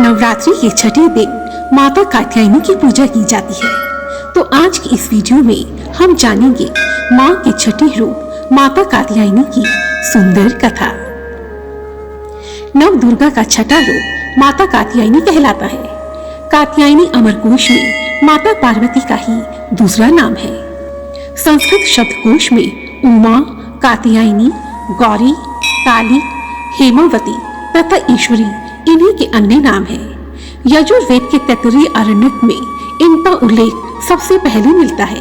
नवरात्रि के छठे दिन माता कात्यायनी की पूजा की जाती है। तो आज की इस वीडियो में हम जानेंगे माँ के छठे रूप माता कात्यायनी की सुंदर कथा। नव दुर्गा का छठा रूप माता कात्यायनी कहलाता है। कात्यायनी अमरकोश में माता पार्वती का ही दूसरा नाम है। संस्कृत शब्दकोश में उमा, कात्यायनी, गौरी, काली, हेमावती तथा ईश्वरी इन्हीं के अन्य नाम हैं। यजुर्वेद के तैत्तिरीय आरण्यक में इनका उल्लेख सबसे पहले मिलता है।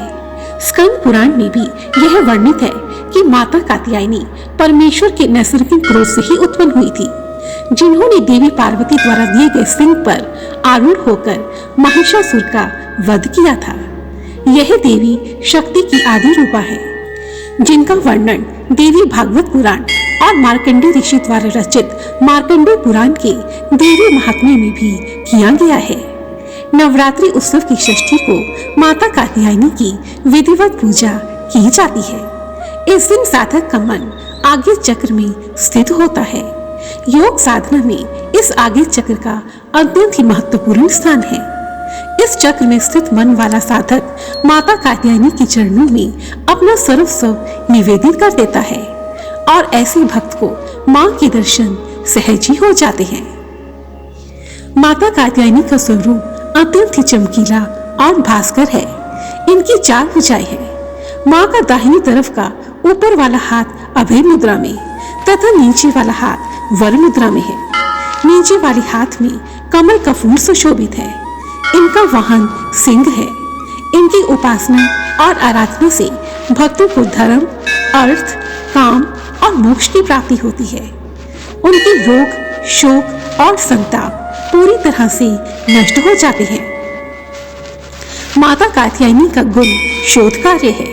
स्कंद पुराण में भी यह वर्णित है कि माता कात्यायनी परमेश्वर के नैसर्गिक क्रोध से ही उत्पन्न हुई थी, जिन्होंने देवी पार्वती द्वारा दिए गए सिंह पर आरूढ़ होकर महिषासुर का वध किया था। यह देवी शक्ति की आदि रूपा है, जिनका वर्णन देवी भागवत पुराण और मार्कंडेय ऋषि द्वारा रचित मार्कंडेय पुराण के देवी महात्म्य में भी किया गया है। नवरात्रि उत्सव की षष्ठी को माता कात्यायनी की विधिवत पूजा की जाती है। इस दिन साधक का मन आगे चक्र में स्थित होता है। योग साधना में इस आगे चक्र का अत्यंत ही महत्वपूर्ण स्थान है। इस चक्र में स्थित मन वाला साधक माता कात्यायनी के चरणों में अपना सर्वस्व निवेदित कर देता है और ऐसे भक्त को माँ के दर्शन सहज ही हो जाते हैं। माता कात्यायनी का स्वरूप अत्यंत ही चमकीला और भास्कर है। इनकी 4 भुजाएं हैं। माँ का दाहिनी तरफ का ऊपर वाला हाथ अभय मुद्रा में तथा नीचे वाला हाथ वर मुद्रा में है। नीचे वाले हाथ में कमल का फूल सुशोभित है। इनका वाहन सिंह है। इनकी उपासना और आराधना से भक्तों को धर्म, अर्थ, काम और मोक्ष की प्राप्ति होती है। उनके रोग, शोक और संताप पूरी तरह से नष्ट हो जाते हैं। माता कात्यायनी का गुण शोध कार्य है,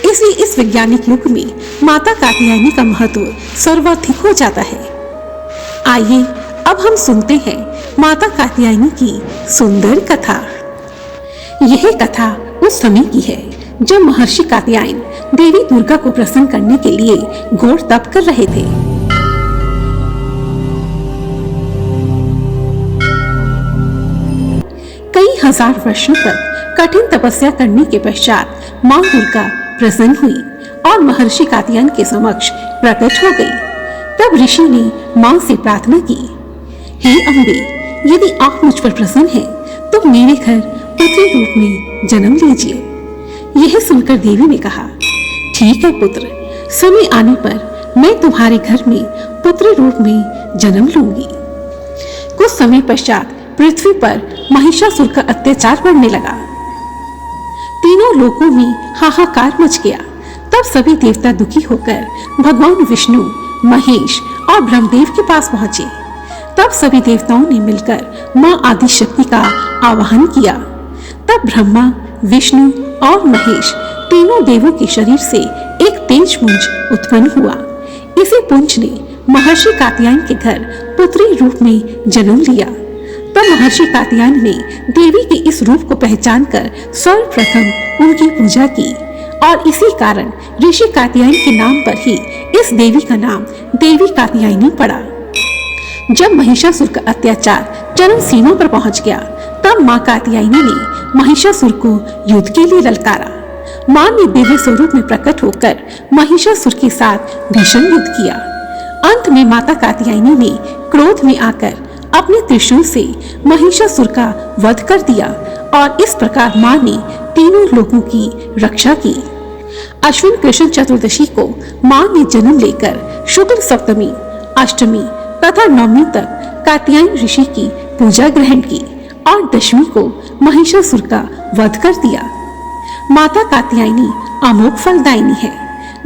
इसलिए इस वैज्ञानिक युग में माता कात्यायनी का महत्व सर्वाधिक हो जाता है। आइए अब हम सुनते हैं माता कात्यायनी की सुंदर कथा। यह कथा उस समय की है जब महर्षि कात्यायन देवी दुर्गा को प्रसन्न करने के लिए घोर तप कर रहे थे। कई हजार वर्षों तक कठिन तपस्या करने के पश्चात माँ दुर्गा प्रसन्न हुई और महर्षि कात्यायन के समक्ष प्रकट हो गई। तब ऋषि ने माँ से प्रार्थना की, हे अम्बे, यदि आप मुझ पर प्रसन्न हैं, तो मेरे घर पुत्री रूप में जन्म लीजिए। यह सुनकर देवी ने कहा, ठीक है पुत्र, समय आने पर मैं तुम्हारे घर में पुत्र रूप में जन्म लूंगी। कुछ समय पश्चात पृथ्वी पर महिषासुर का अत्याचार बढ़ने लगा। तीनों लोकों में हाहाकार मच गया। तब सभी देवता दुखी होकर भगवान विष्णु, महेश और ब्रह्मदेव के पास पहुंचे। तब सभी देवताओं ने मिलकर माँ आदि शक्ति का आवाहन किया। तब ब्रह्मा, विष्णु और महेश तीनों देवों के शरीर से एक तेज पुंज उत्पन्न हुआ। इसी पुंज ने महर्षि कात्यायन के घर पुत्री रूप में जन्म लिया। तब महर्षि कात्यायन ने देवी के इस रूप को पहचानकर सर्वप्रथम उनकी पूजा की और इसी कारण ऋषि कात्यायन के नाम पर ही इस देवी का नाम देवी कात्यायनी पड़ा। जब महिषासुर का अत्याचार चरम सीमा पर पहुंच गया, तब माँ कात्यायनी ने महिषासुर को युद्ध के लिए ललकारा। माँ ने दिव्य स्वरूप में प्रकट होकर महिषासुर के साथ भीषण युद्ध किया। अंत में माता कात्यायनी ने क्रोध में आकर अपने त्रिशूल से महिषासुर का वध कर दिया और इस प्रकार माँ ने तीनों लोगों की रक्षा की। अश्विन कृष्ण चतुर्दशी को माँ ने जन्म लेकर शुक्ल सप्तमी, अष्टमी तथा नवमी तक कात्यायन ऋषि की पूजा ग्रहण की और दशमी को महिषासुर का वध कर दिया। माता कात्यायनी अमोघ फलदायिनी है।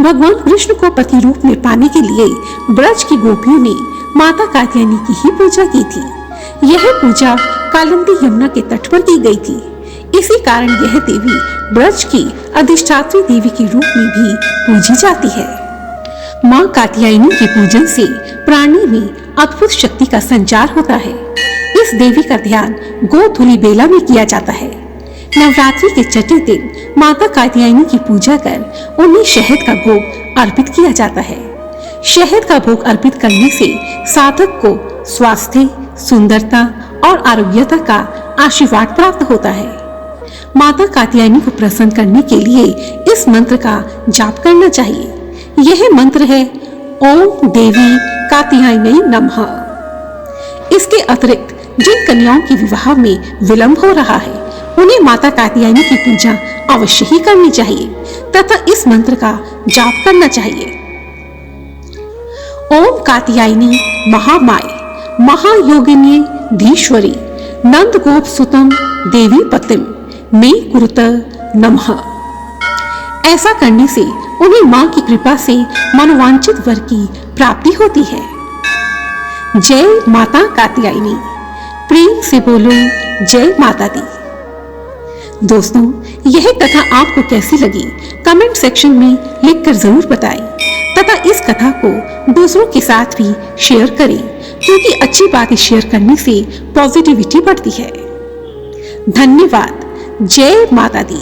भगवान कृष्ण को पति रूप में पाने के लिए ब्रज की गोपियों ने माता कात्यायनी की ही पूजा की थी। यह पूजा कालिंदी यमुना के तट पर की गई थी। इसी कारण यह देवी ब्रज की अधिष्ठात्री देवी के रूप में भी पूजी जाती है। माँ कात्यायनी के पूजन से प्राणी में अद्भुत शक्ति का संचार होता है। इस देवी का ध्यान गोधूली बेला में किया जाता है। नवरात्रि के छठे दिन माता कात्यायनी की पूजा कर उन्हें शहद का भोग अर्पित किया जाता है। शहद का भोग अर्पित करने से साधक को स्वास्थ्य, सुंदरता और आरोग्यता का आशीर्वाद प्राप्त होता है। माता कात्यायनी को प्रसन्न करने के लिए इस मंत्र का जाप करना चाहिए। यह मंत्र है ओम देवी कात्यायनी नमः। इसके अतिरिक्त जिन कन्याओं के विवाह में विलंब हो रहा है उन्हें माता कात्यायनी की पूजा अवश्य ही करनी चाहिए तथा इस मंत्र का जाप करना चाहिए। ओम कात्यायनी महामाय महायोगिनी धीश्वरी नंद गोप सुतम देवी पतिम मे कुरुत नमः। ऐसा करने से उन्हें मां की कृपा से मनोवांछित वर की प्राप्ति होती है। जय माता कात्यायनी। प्रेम से बोलो जय माता दी। दोस्तों, यह कथा आपको कैसी लगी कमेंट सेक्शन में लिखकर जरूर बताएं तथा इस कथा को दूसरों के साथ भी शेयर करें, क्योंकि अच्छी बातें शेयर करने से पॉजिटिविटी बढ़ती है। धन्यवाद। जय माता दी।